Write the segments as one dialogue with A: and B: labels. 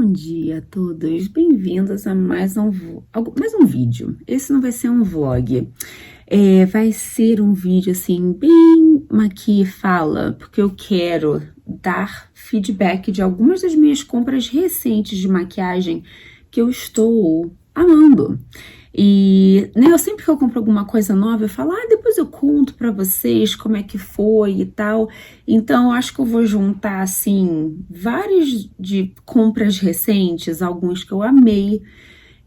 A: Bom dia a todos, bem-vindos a mais um vídeo. Esse não vai ser um vlog, vai ser um vídeo assim, bem Maqui Fala, porque eu quero dar feedback de algumas das minhas compras recentes de maquiagem que eu estou amando. E né, sempre que eu compro alguma coisa nova, eu falo, depois eu conto pra vocês como é que foi e tal. Então, eu acho que eu vou juntar, assim, várias de compras recentes, alguns que eu amei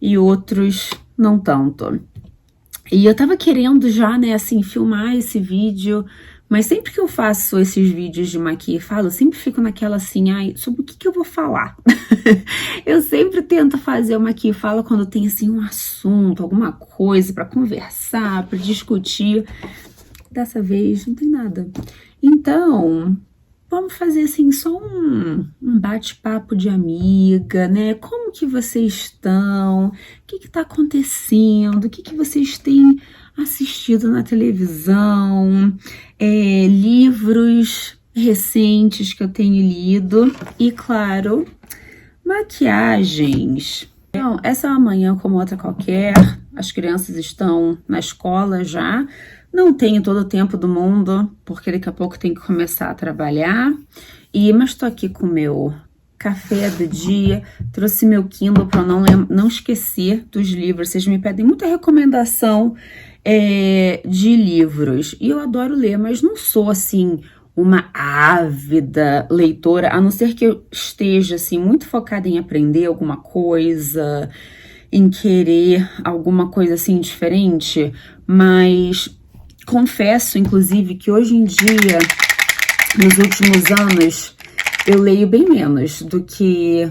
A: e outros não tanto. E eu tava querendo já, né, assim, filmar esse vídeo, mas sempre que eu faço esses vídeos de Maqui Fala, eu sempre fico naquela assim, sobre o que eu vou falar? Eu sempre tento fazer uma Maqui Fala quando tem, assim, um assunto, alguma coisa pra conversar, pra discutir. Dessa vez não tem nada. Então, vamos fazer, assim, só um bate-papo de amiga, né? Como que vocês estão? O que tá acontecendo? O que vocês têm assistido na televisão? Livros recentes que eu tenho lido. E, claro, maquiagens. Então, essa é uma manhã como outra qualquer. As crianças estão na escola já. Não tenho todo o tempo do mundo, porque daqui a pouco tenho que começar a trabalhar. Mas estou aqui com o meu café do dia, trouxe meu Kindle para não esquecer dos livros. Vocês me pedem muita recomendação de livros. E eu adoro ler, mas não sou, assim, uma ávida leitora, a não ser que eu esteja, assim, muito focada em aprender alguma coisa, em querer alguma coisa, assim, diferente. Mas confesso, inclusive, que hoje em dia, nos últimos anos, eu leio bem menos do que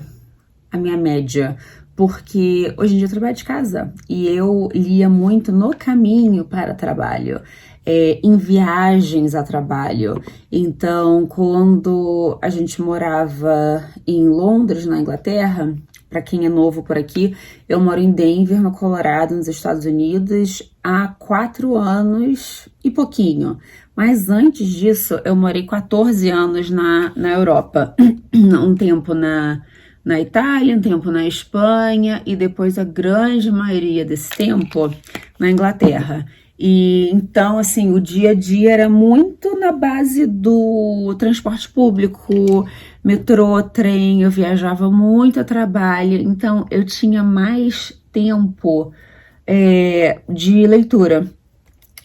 A: a minha média, porque hoje em dia eu trabalho de casa e eu lia muito no caminho para trabalho, em viagens a trabalho. Então, quando a gente morava em Londres, na Inglaterra, para quem é novo por aqui, eu moro em Denver, no Colorado, nos Estados Unidos, há 4 anos e pouquinho. Mas antes disso, eu morei 14 anos na Europa. Um tempo na Itália, um tempo na Espanha e depois a grande maioria desse tempo na Inglaterra. E então, assim, o dia a dia era muito na base do transporte público, metrô, trem, eu viajava muito a trabalho, então eu tinha mais tempo de leitura.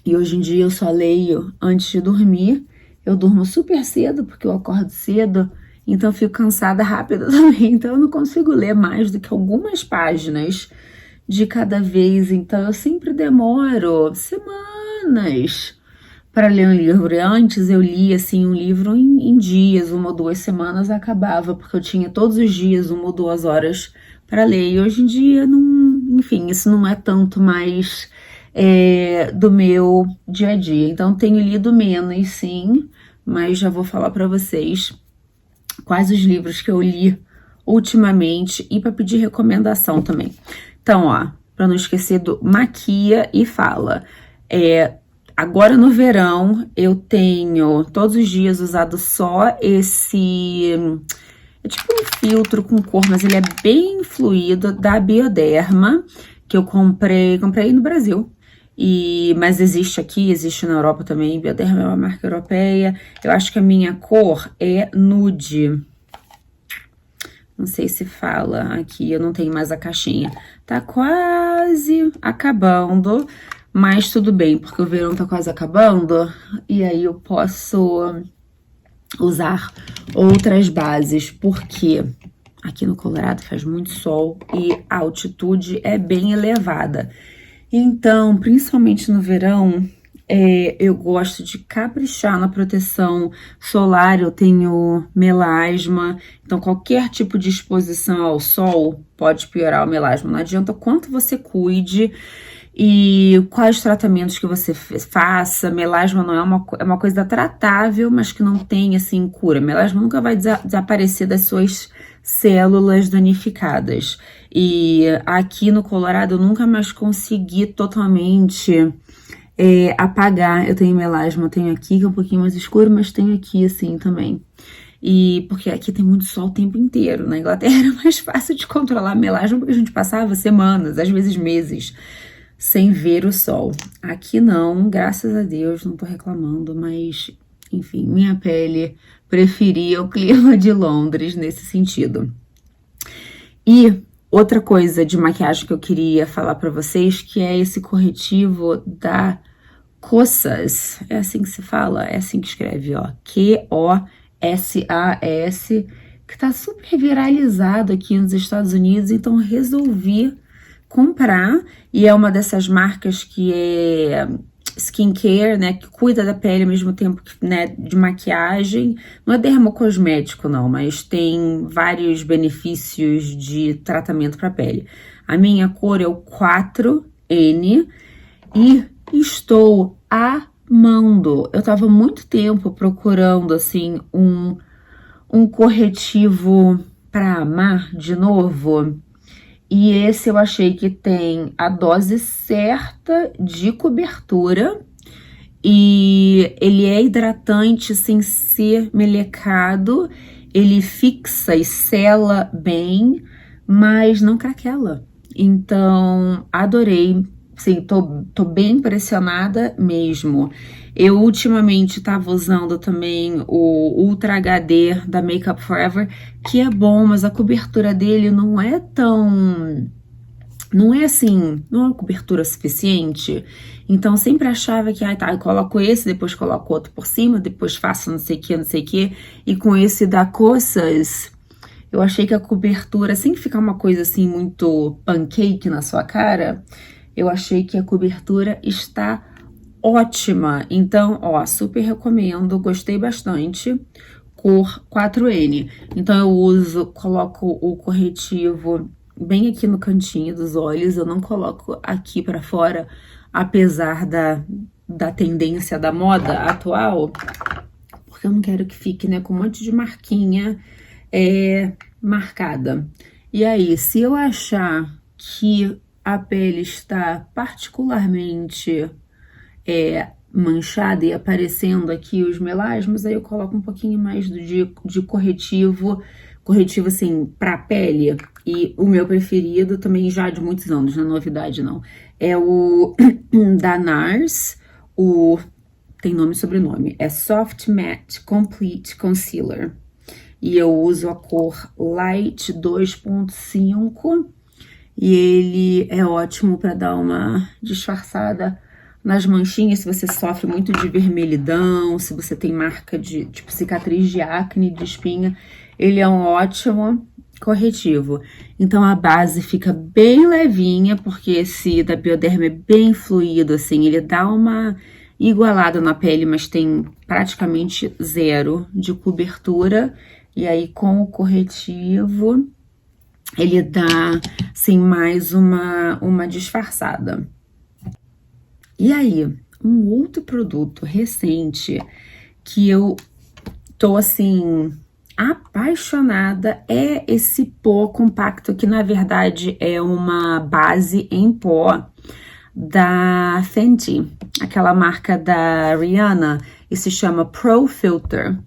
A: E hoje em dia eu só leio antes de dormir. Eu durmo super cedo porque eu acordo cedo, então eu fico cansada rápido também. Então eu não consigo ler mais do que algumas páginas de cada vez. Então eu sempre demoro semanas para ler um livro. E antes eu lia assim um livro em dias, 1 ou 2 semanas acabava, porque eu tinha todos os dias 1 ou 2 horas para ler. E hoje em dia não, enfim, isso não é tanto mais do meu dia a dia. Então tenho lido menos, sim, mas já vou falar para vocês quais os livros que eu li ultimamente e para pedir recomendação também. Então, para não esquecer do Maquia e Fala. Agora no verão eu tenho todos os dias usado só esse, tipo um filtro com cor, mas ele é bem fluido, da Bioderma, que eu comprei no Brasil. Mas existe aqui, existe na Europa também. Bioderma é uma marca europeia. Eu acho que a minha cor é nude. Não sei se fala aqui, eu não tenho mais a caixinha. Tá quase acabando, mas tudo bem, porque o verão tá quase acabando. E aí eu posso usar outras bases, porque aqui no Colorado faz muito sol e a altitude é bem elevada. Então, principalmente no verão, eu gosto de caprichar na proteção solar. Eu tenho melasma, então qualquer tipo de exposição ao sol pode piorar o melasma. Não adianta quanto você cuide e quais tratamentos que você faça. Melasma não é uma coisa tratável, mas que não tem, assim, cura. Melasma nunca vai desaparecer das suas células danificadas. E aqui no Colorado eu nunca mais consegui totalmente apagar. Eu tenho melasma, tenho aqui que é um pouquinho mais escuro, mas tenho aqui assim também. E porque aqui tem muito sol o tempo inteiro. Na Inglaterra era mais fácil de controlar a melasma porque a gente passava semanas, às vezes meses, sem ver o sol. Aqui não, graças a Deus, não tô reclamando, mas enfim, minha pele preferia o clima de Londres nesse sentido. E outra coisa de maquiagem que eu queria falar pra vocês, que é esse corretivo da Kosas. É assim que se fala? É assim que escreve, ó. Kosas, que tá super viralizado aqui nos Estados Unidos, então resolvi comprar. E é uma dessas marcas que é skincare, né, que cuida da pele ao mesmo tempo que, né, de maquiagem. Não é dermocosmético, não, mas tem vários benefícios de tratamento para pele. A minha cor é o 4N e estou amando. Eu tava muito tempo procurando, assim, um corretivo para amar de novo. E esse eu achei que tem a dose certa de cobertura e ele é hidratante sem ser melecado, ele fixa e sela bem, mas não craquela. Então, adorei, sim, tô bem impressionada mesmo. Eu ultimamente estava usando também o Ultra HD da Makeup Forever, que é bom, mas a cobertura dele não é tão... Não é assim, não é uma cobertura suficiente. Então, eu sempre achava que, tá, eu coloco esse, depois coloco outro por cima, depois faço não sei o que, não sei o que. E com esse da Kosas, eu achei que a cobertura, sem ficar uma coisa assim muito pancake na sua cara, eu achei que a cobertura está ótima. Então, ó, super recomendo, gostei bastante. Cor 4N. Então, eu coloco o corretivo bem aqui no cantinho dos olhos, eu não coloco aqui pra fora, apesar da tendência da moda atual, porque eu não quero que fique, né, com um monte de marquinha marcada. E aí, se eu achar que a pele está particularmente manchada e aparecendo aqui os melasmas, aí eu coloco um pouquinho mais de corretivo assim, pra pele. E o meu preferido, também já de muitos anos, não é novidade não, é o da NARS, tem nome e sobrenome, é Soft Matte Complete Concealer. E eu uso a cor Light 2.5 e ele é ótimo para dar uma disfarçada nas manchinhas, se você sofre muito de vermelhidão, se você tem marca de, tipo, cicatriz de acne, de espinha, ele é um ótimo corretivo. Então a base fica bem levinha, porque esse da Bioderma é bem fluido, assim, ele dá uma igualada na pele, mas tem praticamente zero de cobertura. E aí com o corretivo ele dá, assim, mais uma disfarçada. E aí, um outro produto recente que eu tô, assim, apaixonada é esse pó compacto, que na verdade é uma base em pó da Fenty, aquela marca da Rihanna, e se chama Pro Filter.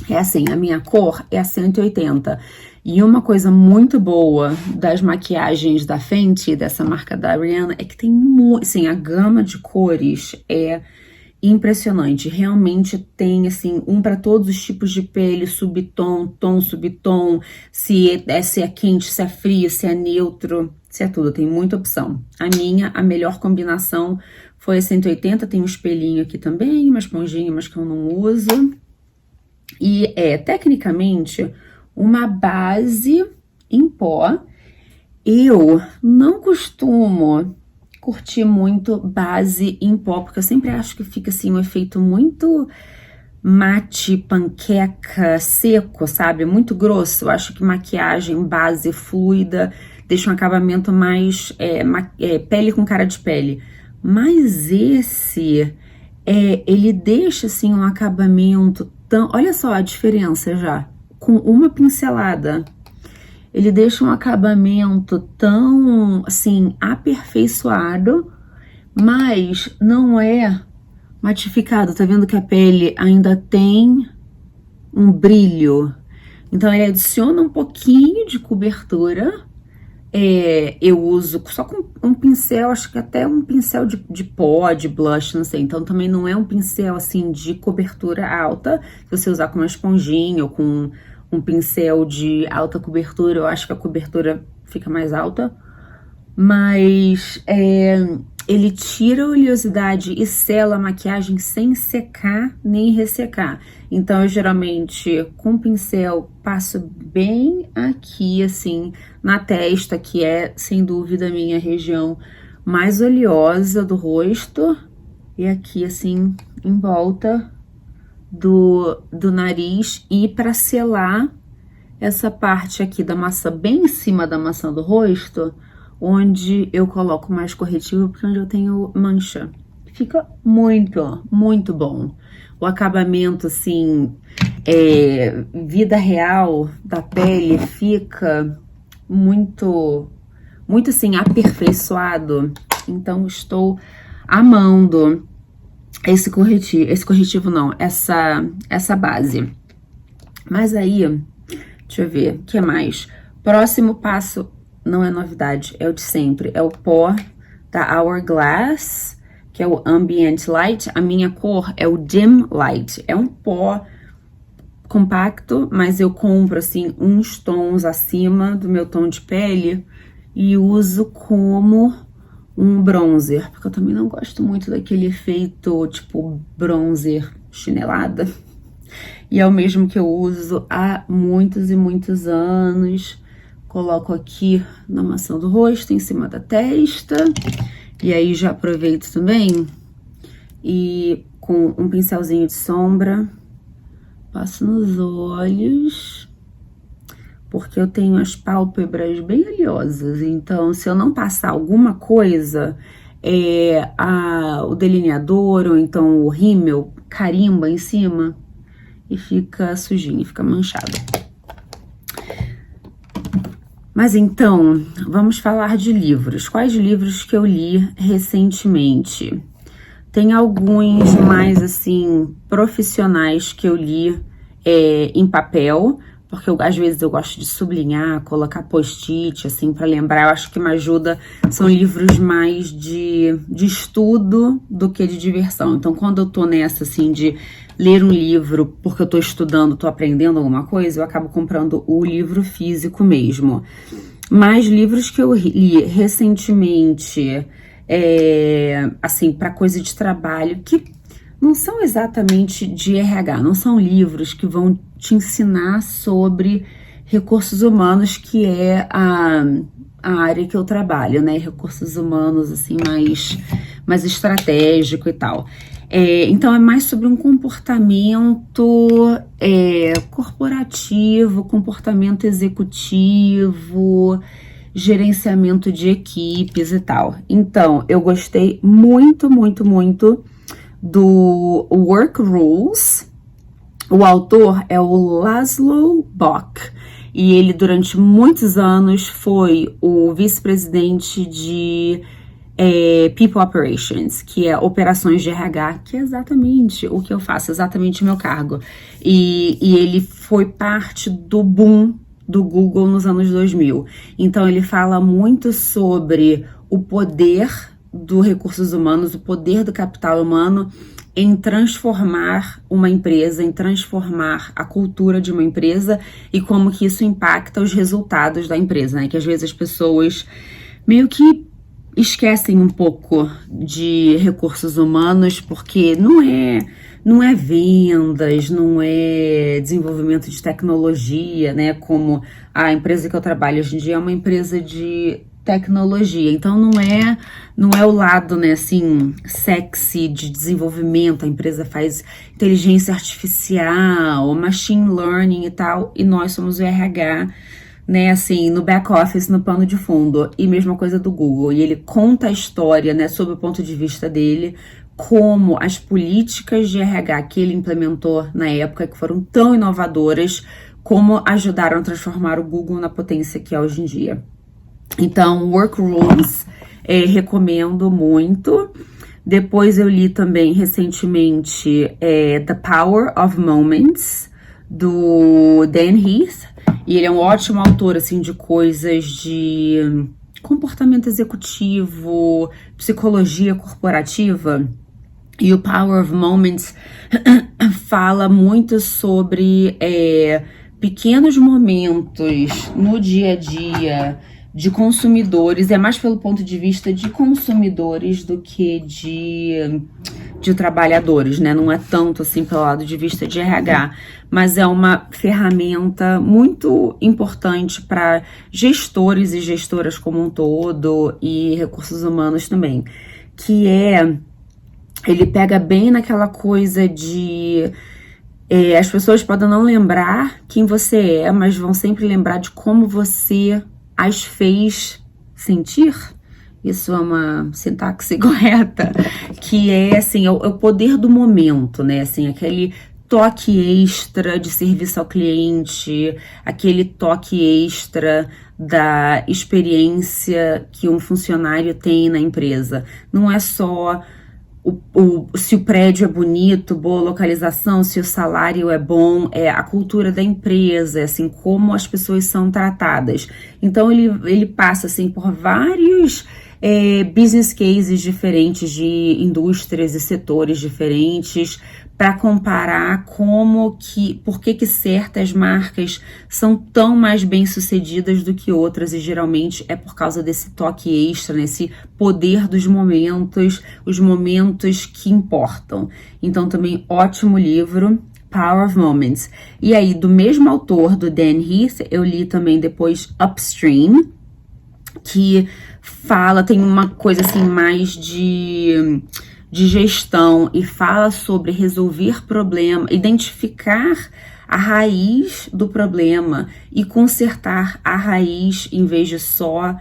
A: É assim, a minha cor é a 180. E uma coisa muito boa das maquiagens da Fenty, dessa marca da Rihanna, é que tem muito, assim, a gama de cores é impressionante. Realmente tem, assim, para todos os tipos de pele, subtom, tom, subtom, se é quente, se é frio, se é neutro, se é tudo, tem muita opção. A melhor combinação foi a 180, tem um espelhinho aqui também, uma esponjinha, mas que eu não uso. E é, tecnicamente, uma base em pó. Eu não costumo curtir muito base em pó, porque eu sempre acho que fica, assim, um efeito muito mate, panqueca, seco, sabe? Muito grosso. Eu acho que maquiagem, base fluida, deixa um acabamento mais pele com cara de pele. Mas esse, ele deixa, assim, um acabamento tão... Olha só a diferença já. Com uma pincelada, ele deixa um acabamento tão, assim, aperfeiçoado, mas não é matificado. Tá vendo que a pele ainda tem um brilho. Então ele adiciona um pouquinho de cobertura. Eu uso só com um pincel, acho que até um pincel de pó, de blush, não sei. Então também não é um pincel assim de cobertura alta. Se você usar com uma esponjinha ou com um pincel de alta cobertura, eu acho que a cobertura fica mais alta. Mas ele tira a oleosidade e sela a maquiagem sem secar nem ressecar. Então eu geralmente com o pincel passo bem aqui assim na testa, que é sem dúvida a minha região mais oleosa do rosto, e aqui assim em volta do nariz, e para selar essa parte aqui da maçã, bem em cima da maçã do rosto, onde eu coloco mais corretivo, porque onde eu tenho mancha. Fica muito, muito bom. O acabamento, assim, vida real da pele fica muito, muito assim, aperfeiçoado. Então, estou amando esse corretivo não, essa base. Mas aí, deixa eu ver, o que mais? Próximo passo não é novidade, é o de sempre, é o pó da Hourglass, que é o Ambient Light. A minha cor é o Dim Light, é um pó compacto, mas eu compro assim uns tons acima do meu tom de pele e uso como um bronzer, porque eu também não gosto muito daquele efeito tipo bronzer chinelada, e é o mesmo que eu uso há muitos e muitos anos. Coloco aqui na maçã do rosto, em cima da testa, e aí já aproveito também e com um pincelzinho de sombra passo nos olhos, porque eu tenho as pálpebras bem oleosas, então se eu não passar alguma coisa, o delineador ou então o rímel carimba em cima e fica sujinho, fica manchado. Mas então, vamos falar de livros. Quais livros que eu li recentemente? Tem alguns mais, assim, profissionais que eu li em papel, porque às vezes eu gosto de sublinhar, colocar post-it, assim, para lembrar. Eu acho que me ajuda, são livros mais de estudo do que de diversão. Então, quando eu tô nessa, assim, de ler um livro porque eu tô estudando, tô aprendendo alguma coisa, eu acabo comprando o livro físico mesmo. Mas livros que eu li recentemente, assim, para coisa de trabalho, que não são exatamente de RH, não são livros que vão te ensinar sobre recursos humanos, que é a área que eu trabalho, né? Recursos humanos, assim, mais estratégico e tal. Então, é mais sobre um comportamento corporativo, comportamento executivo, gerenciamento de equipes e tal. Então, eu gostei muito, muito, muito do Work Rules. O autor é o Laszlo Bock, e ele durante muitos anos foi o vice-presidente de People Operations, que é operações de RH, que é exatamente o que eu faço, exatamente o meu cargo. E ele foi parte do boom do Google nos anos 2000. Então ele fala muito sobre o poder dos recursos humanos, o poder do capital humano em transformar uma empresa, em transformar a cultura de uma empresa e como que isso impacta os resultados da empresa, né? Que às vezes as pessoas meio que esquecem um pouco de recursos humanos, porque não é vendas, não é desenvolvimento de tecnologia, né? Como a empresa que eu trabalho hoje em dia é uma empresa de tecnologia, então não é o lado, né, assim, sexy de desenvolvimento. A empresa faz inteligência artificial, machine learning e tal, e nós somos o RH, né, assim, no back office, no pano de fundo. E mesma coisa do Google, e ele conta a história, né, sob o ponto de vista dele, como as políticas de RH que ele implementou na época, que foram tão inovadoras, como ajudaram a transformar o Google na potência que é hoje em dia. Então, Work Rules, recomendo muito. Depois eu li também recentemente The Power of Moments, do Dan Heath, e ele é um ótimo autor, assim, de coisas de comportamento executivo, psicologia corporativa. E o Power of Moments fala muito sobre pequenos momentos no dia a dia de consumidores, é mais pelo ponto de vista de consumidores do que de trabalhadores, né? Não é tanto assim pelo lado de vista de RH, mas é uma ferramenta muito importante para gestores e gestoras como um todo e recursos humanos também, que ele pega bem naquela coisa de as pessoas podem não lembrar quem você é, mas vão sempre lembrar de como você as fez sentir. Isso é uma sintaxe correta, que é assim, o poder do momento, né? Assim, aquele toque extra de serviço ao cliente, aquele toque extra da experiência que um funcionário tem na empresa. Não é só se o prédio é bonito, boa localização, se o salário é bom, é a cultura da empresa, é assim, como as pessoas são tratadas. Então, ele passa, assim, por vários business cases diferentes de indústrias e setores diferentes para comparar por que certas marcas são tão mais bem-sucedidas do que outras, e geralmente é por causa desse toque extra, nesse poder dos momentos, os momentos que importam. Então também ótimo livro, Power of Moments. E aí, do mesmo autor, do Dan Heath, eu li também depois Upstream, que tem uma coisa assim mais de gestão e fala sobre resolver problema, identificar a raiz do problema e consertar a raiz em vez de só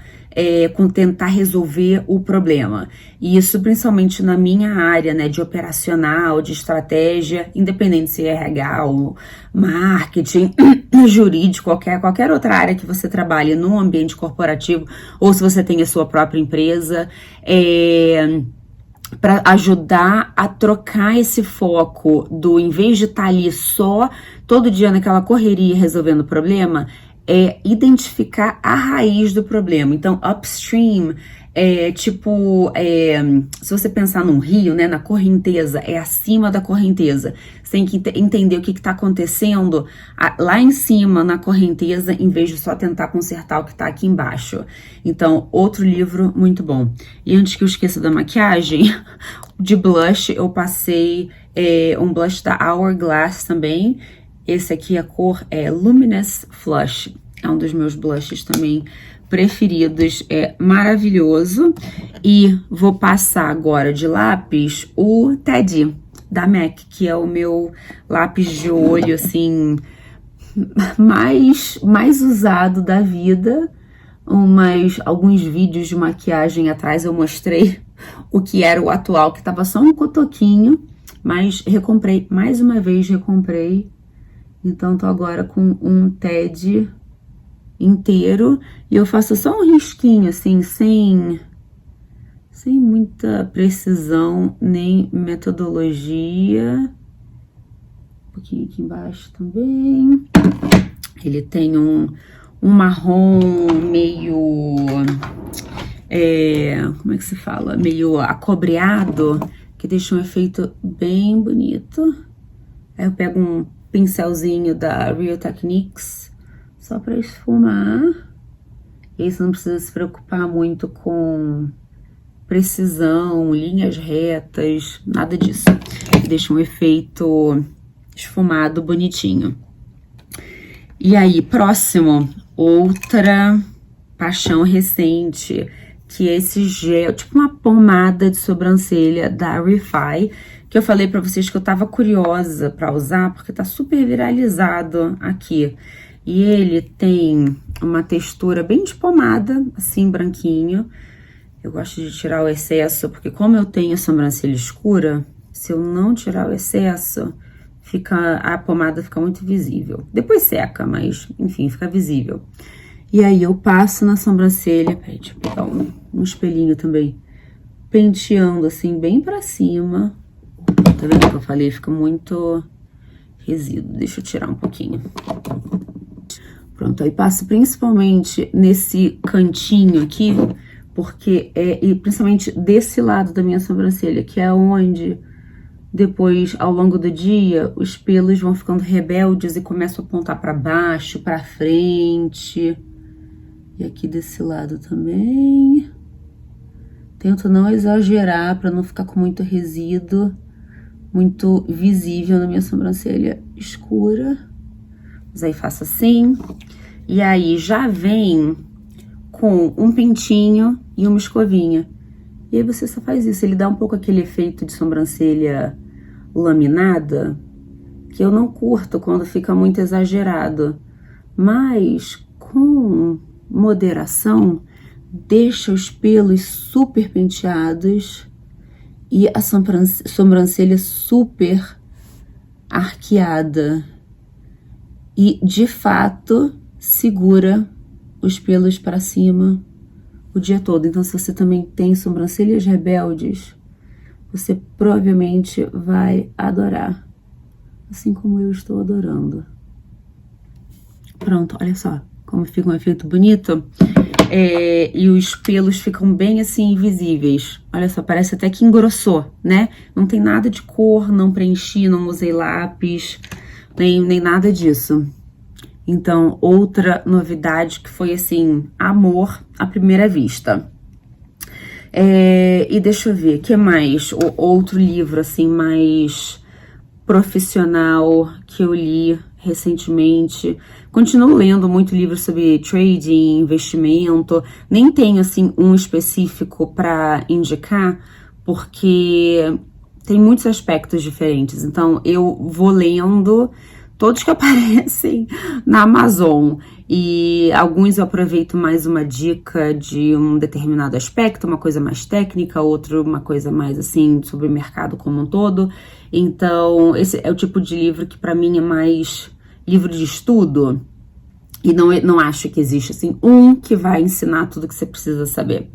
A: tentar resolver o problema. E isso principalmente na minha área, né, de operacional, de estratégia, independente se é RH ou marketing, jurídico, qualquer outra área que você trabalhe no ambiente corporativo, ou se você tem a sua própria empresa, para ajudar a trocar esse foco em vez de estar ali só todo dia naquela correria resolvendo o problema, identificar a raiz do problema. Então, upstream se você pensar num rio, né, na correnteza, é acima da correnteza. Você tem que entender o que está acontecendo lá em cima na correnteza, em vez de só tentar consertar o que está aqui embaixo. Então, outro livro muito bom. E antes que eu esqueça da maquiagem, de blush, eu passei um blush da Hourglass também. Esse aqui, a cor é Luminous Flush. É um dos meus blushes também preferidos, é maravilhoso. E vou passar agora de lápis o Teddy da MAC, que é o meu lápis de olho, assim, mais usado da vida. Alguns vídeos de maquiagem atrás eu mostrei o que era o atual, que tava só um cotoquinho, mas recomprei, mais uma vez recomprei. Então tô agora com um Teddy inteiro, e eu faço só um risquinho, assim, sem muita precisão nem metodologia. Um pouquinho aqui embaixo também. Ele tem um marrom meio, como é que se fala? Meio acobreado, que deixa um efeito bem bonito. Aí eu pego um pincelzinho da Real Techniques, só para esfumar. E aí você não precisa se preocupar muito com precisão, linhas retas, nada disso. Deixa um efeito esfumado bonitinho. E aí, próximo, outra paixão recente, que é esse gel, tipo uma pomada de sobrancelha da Refy, que eu falei pra vocês que eu tava curiosa pra usar, porque tá super viralizado aqui. E ele tem uma textura bem de pomada, assim, branquinho. Eu gosto de tirar o excesso, porque como eu tenho a sobrancelha escura, se eu não tirar o excesso, a pomada fica muito visível. Depois seca, mas, enfim, fica visível. E aí eu passo na sobrancelha, peraí, deixa eu pegar um espelhinho também, penteando assim, bem pra cima. Tá vendo o que eu falei? Fica resíduo. Deixa eu tirar um pouquinho. Pronto, aí passo principalmente nesse cantinho aqui, porque e principalmente desse lado da minha sobrancelha, que é onde depois, ao longo do dia, os pelos vão ficando rebeldes e começam a apontar para baixo, para frente. E aqui desse lado também. Tento não exagerar para não ficar com muito resíduo, muito visível na minha sobrancelha escura. Mas aí faço assim. E aí já vem com um pintinho e uma escovinha. E aí você só faz isso. Ele dá um pouco aquele efeito de sobrancelha laminada, que eu não curto quando fica muito exagerado. Mas com moderação, deixa os pelos super penteados e a sobrancelha super arqueada. E, de fato, segura os pelos para cima o dia todo. Então, se você também tem sobrancelhas rebeldes, você provavelmente vai adorar. Assim como eu estou adorando. Pronto, olha só como fica um efeito bonito. E os pelos ficam bem assim invisíveis. Olha só, parece até que engrossou, né? Não tem nada de cor, não preenchi, não usei lápis, nem nada disso. Então, outra novidade que foi assim, amor à primeira vista. E deixa eu ver, o que mais? Outro livro assim, mais profissional que eu li recentemente. Continuo lendo muito livro sobre trading, investimento. Nem tenho assim um específico para indicar, porque tem muitos aspectos diferentes. Então eu vou lendo todos que aparecem na Amazon. E alguns eu aproveito mais uma dica de um determinado aspecto, uma coisa mais técnica, outro uma coisa mais assim sobre o mercado como um todo. Então esse é o tipo de livro que para mim é mais livro de estudo. E não acho que existe assim um que vai ensinar tudo que você precisa saber.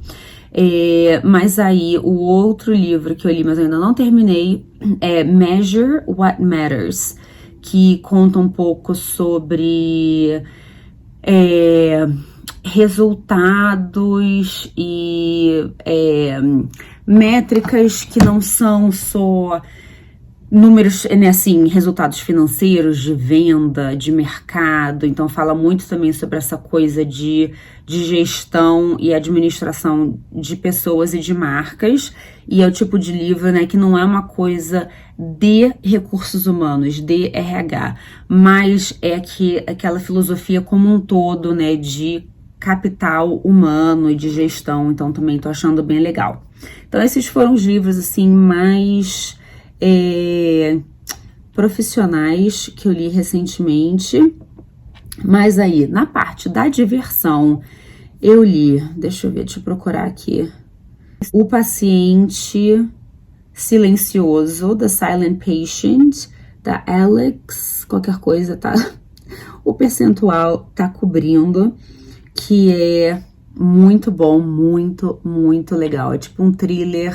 A: Mas aí o outro livro que eu li, mas eu ainda não terminei, é Measure What Matters, que conta um pouco sobre resultados e métricas que não são só números, né, assim, resultados financeiros, de venda, de mercado. Então fala muito também sobre essa coisa de gestão e administração de pessoas e de marcas. E é o tipo de livro, né, que não é uma coisa de recursos humanos, de RH, mas é aquela filosofia como um todo, né, de capital humano e de gestão. Então também tô achando bem legal. Então esses foram os livros assim mais profissionais que eu li recentemente. Mas aí, na parte da diversão, eu li, deixa eu procurar aqui, O Paciente Silencioso, The Silent Patient, da Alex, qualquer coisa, tá? O percentual tá cobrindo, que é muito bom, muito, muito legal. É tipo um thriller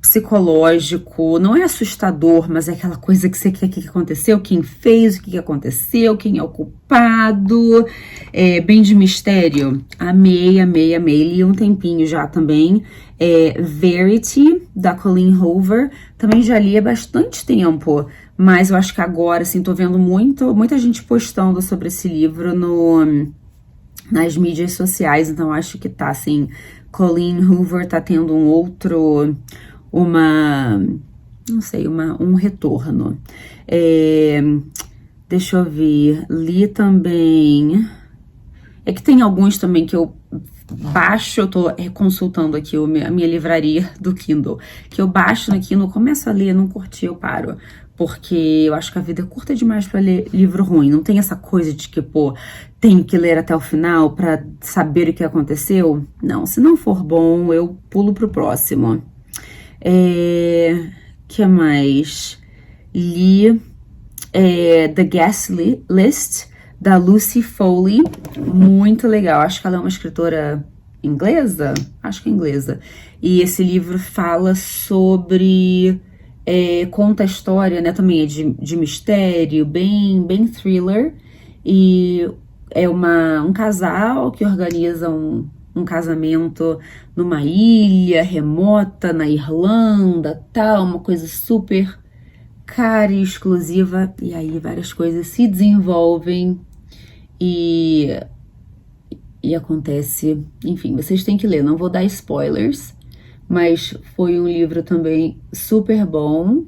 A: psicológico, não é assustador, mas é aquela coisa que você quer que aconteceu, quem fez, o que aconteceu, quem é o culpado, bem de mistério. Amei, amei, amei. Li um tempinho já também. Verity, da Colleen Hoover, também já li há bastante tempo, mas eu acho que agora, assim, tô vendo muita gente postando sobre esse livro nas mídias sociais, então acho que tá, assim, Colleen Hoover tá tendo um retorno. Deixa eu ver, li também, é que tem alguns também que eu baixo, eu tô consultando aqui a minha livraria do Kindle, que eu baixo no Kindle, começo a ler, não curti, eu paro, porque eu acho que a vida é curta demais pra ler livro ruim, não tem essa coisa de que, tem que ler até o final pra saber o que aconteceu. Não, se não for bom, eu pulo pro próximo. Que mais? Li The Guest List, da Lucy Foley, muito legal. Acho que ela é uma escritora inglesa? Acho que é inglesa. E esse livro fala sobre conta a história, né, também é de mistério, bem thriller, e é um casal que organiza um casamento numa ilha remota, na Irlanda, tal, uma coisa super cara e exclusiva, e aí várias coisas se desenvolvem e acontece, enfim, vocês têm que ler, não vou dar spoilers, mas foi um livro também super bom,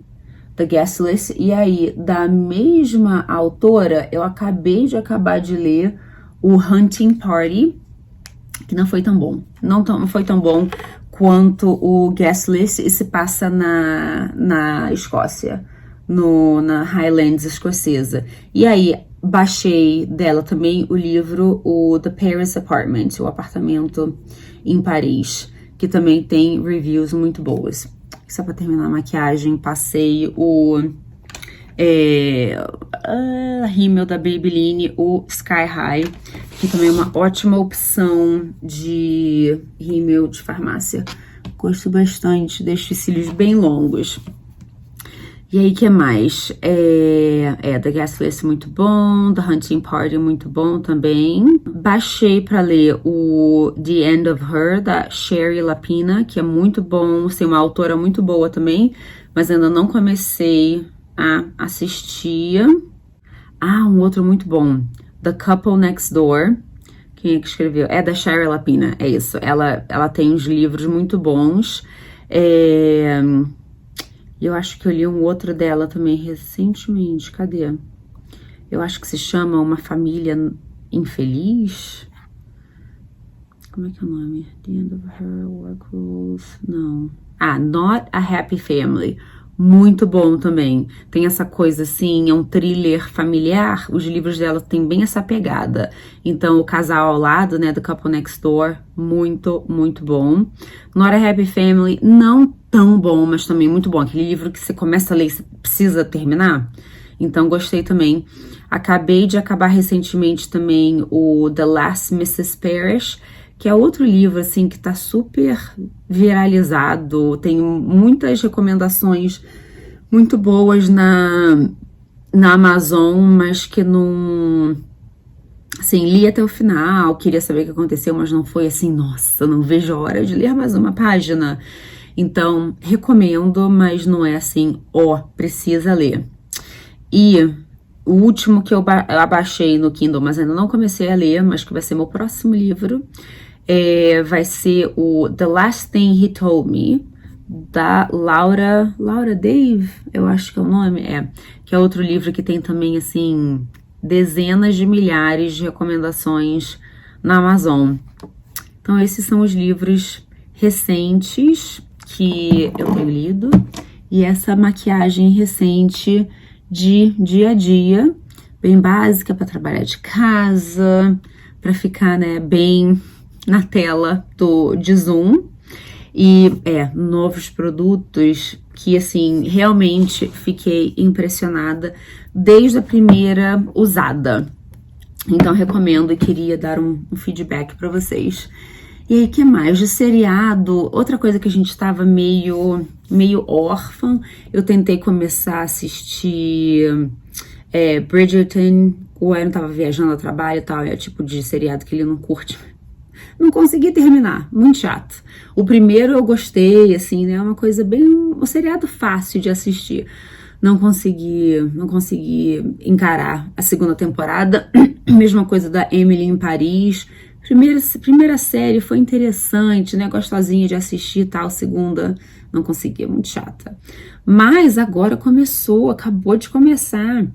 A: The Guest List, e aí, da mesma autora, eu acabei de ler o Hunting Party, que não foi tão bom, não foi tão bom quanto o Guest List, e se passa na Escócia, na Highlands escocesa. E aí, baixei dela também o livro, o The Paris Apartment, o apartamento em Paris, que também tem reviews muito boas. Só pra terminar a maquiagem, passei o rímel da Maybelline, o Sky High, que também é uma ótima opção de rímel de farmácia. Gosto bastante, deixo os cílios bem longos. E aí, que mais? The Guest List muito bom, The Hunting Party muito bom também. Baixei pra ler o The End of Her, da Shari Lapina, que é muito bom, tem uma autora muito boa também, mas ainda não comecei a assistir. Um outro muito bom, The Couple Next Door. Quem é que escreveu? É da Shari Lapina, é isso. Ela tem uns livros muito bons. Eu acho que eu li um outro dela também recentemente. Cadê? Eu acho que se chama Uma Família Infeliz. Como é que é o nome? The End of Her, Work Rules. Não. Not a Happy Family. Muito bom também. Tem essa coisa assim, é um thriller familiar. Os livros dela têm bem essa pegada. Então, o casal ao lado, né, do Couple Next Door, muito, muito bom. Not a Happy Family, não tão bom, mas também muito bom. Aquele livro que você começa a ler e você precisa terminar. Então, gostei também. Acabei de acabar recentemente também o The Last Mrs. Parrish, que é outro livro, assim, que tá super viralizado, tem muitas recomendações muito boas na Amazon, mas que não... Assim, li até o final, queria saber o que aconteceu, mas não foi assim, nossa, não vejo a hora de ler mais uma página. Então, recomendo, mas não é assim, precisa ler. E o último que eu abaixei no Kindle, mas ainda não comecei a ler, mas que vai ser meu próximo livro, vai ser o The Last Thing He Told Me, da Laura Dave, eu acho que é o nome, que é outro livro que tem também, assim, dezenas de milhares de recomendações na Amazon. Então, esses são os livros recentes que eu tenho lido, e essa maquiagem recente de dia a dia, bem básica para trabalhar de casa, para ficar, né, bem na tela de Zoom. E novos produtos que, assim, realmente fiquei impressionada desde a primeira usada. Então, recomendo e queria dar um feedback para vocês. E aí, que mais? De seriado, outra coisa que a gente estava meio órfã, eu tentei começar a assistir Bridgerton, o Aaron tava viajando ao trabalho e tal, é o tipo de seriado que ele não curte. Não consegui terminar, muito chato. O primeiro eu gostei, assim, né, é uma coisa bem, um seriado fácil de assistir. Não consegui encarar a segunda temporada, mesma coisa da Emily em Paris. Primeira série foi interessante, né, gostosinha de assistir e tal, segunda não consegui, é muito chata. Mas agora acabou de começar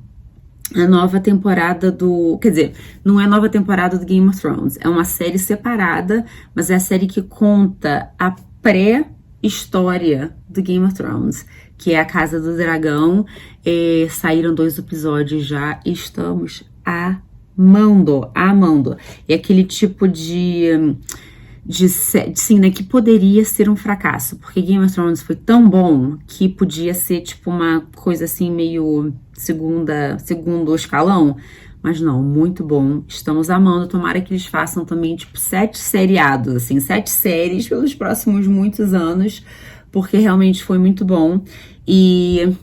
A: a nova temporada quer dizer, não é a nova temporada do Game of Thrones, é uma série separada, mas é a série que conta a pré-história do Game of Thrones, que é a Casa do Dragão. Saíram 2 episódios já, estamos amando. É aquele tipo sim, né, que poderia ser um fracasso, porque Game of Thrones foi tão bom que podia ser tipo uma coisa assim meio segundo escalão, mas não, muito bom, estamos amando. Tomara que eles façam também tipo 7 seriados, assim, 7 séries pelos próximos muitos anos, porque realmente foi muito bom. E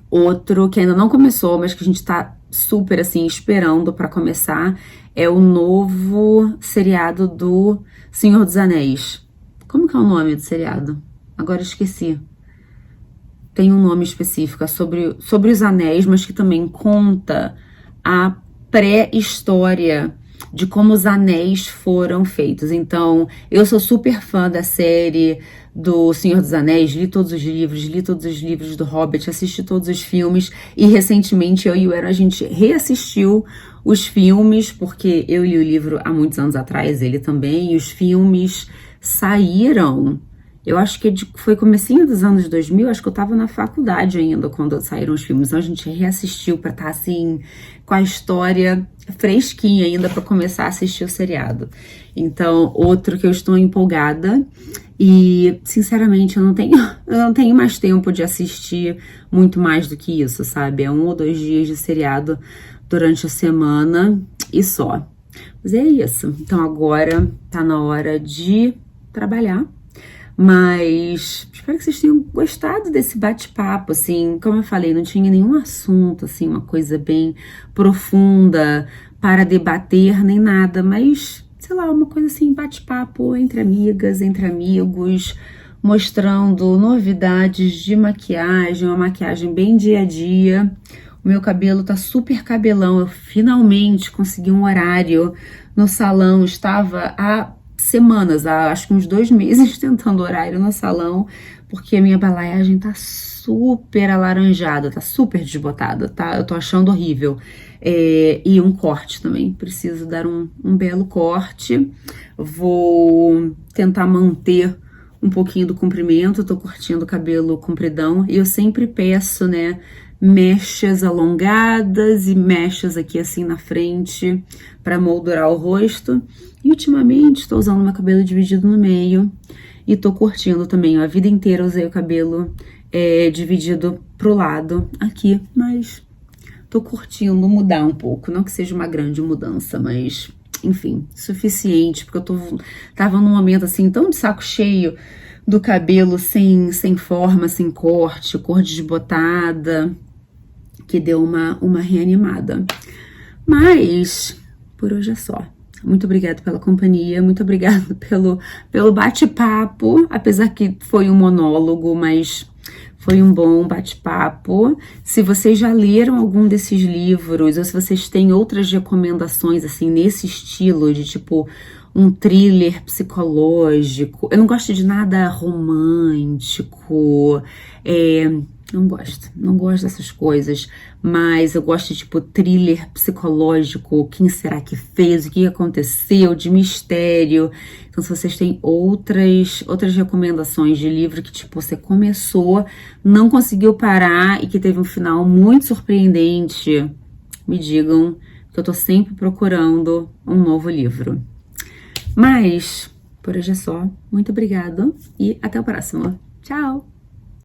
A: outro que ainda não começou, mas que a gente tá super, assim, esperando pra começar, é o novo seriado do Senhor dos Anéis. Como que é o nome do seriado? Agora esqueci. Tem um nome específico, é sobre os anéis, mas que também conta a pré-história de como os anéis foram feitos. Então, eu sou super fã da série do Senhor dos Anéis, li todos os livros do Hobbit, assisti todos os filmes, e recentemente eu e o Aaron, a gente reassistiu os filmes, porque eu li o livro há muitos anos atrás, ele também, e os filmes saíram. Eu acho que foi comecinho dos anos 2000, acho que eu tava na faculdade ainda quando saíram os filmes. Então a gente reassistiu pra estar assim, com a história fresquinha ainda pra começar a assistir o seriado. Então, outro que eu estou empolgada e, sinceramente, eu não tenho mais tempo de assistir muito mais do que isso, sabe? É 1 ou 2 dias de seriado durante a semana e só. Mas é isso. Então agora tá na hora de trabalhar. Mas espero que vocês tenham gostado desse bate-papo, assim, como eu falei, não tinha nenhum assunto, assim, uma coisa bem profunda para debater, nem nada, mas, sei lá, uma coisa assim, bate-papo entre amigas, entre amigos, mostrando novidades de maquiagem, uma maquiagem bem dia a dia. O meu cabelo tá super cabelão, eu finalmente consegui um horário no salão, estava há semanas, acho que uns 2 meses tentando horário no salão, porque a minha balayagem tá super alaranjada, tá super desbotada, tá? Eu tô achando horrível. E um corte também, preciso dar um belo corte. Vou tentar manter um pouquinho do comprimento, tô curtindo o cabelo compridão, e eu sempre peço, né, mechas alongadas e mechas aqui assim na frente para moldurar o rosto. E ultimamente estou usando meu cabelo dividido no meio e tô curtindo também, ó, a vida inteira usei o cabelo dividido pro lado aqui, mas tô curtindo mudar um pouco, não que seja uma grande mudança, mas enfim, suficiente, porque tava num momento assim tão de saco cheio do cabelo sem forma, sem corte, cor desbotada, que deu uma reanimada. Mas por hoje é só. Muito obrigada pela companhia, muito obrigada pelo bate-papo, apesar que foi um monólogo, mas foi um bom bate-papo. Se vocês já leram algum desses livros, ou se vocês têm outras recomendações, assim, nesse estilo, de tipo um thriller psicológico. Eu não gosto de nada romântico, não gosto dessas coisas, mas eu gosto de tipo thriller psicológico, quem será que fez, o que aconteceu, de mistério. Então se vocês têm outras recomendações de livro que tipo você começou, não conseguiu parar e que teve um final muito surpreendente, me digam, que eu tô sempre procurando um novo livro. Mas por hoje é só, muito obrigada e até o próximo. Tchau!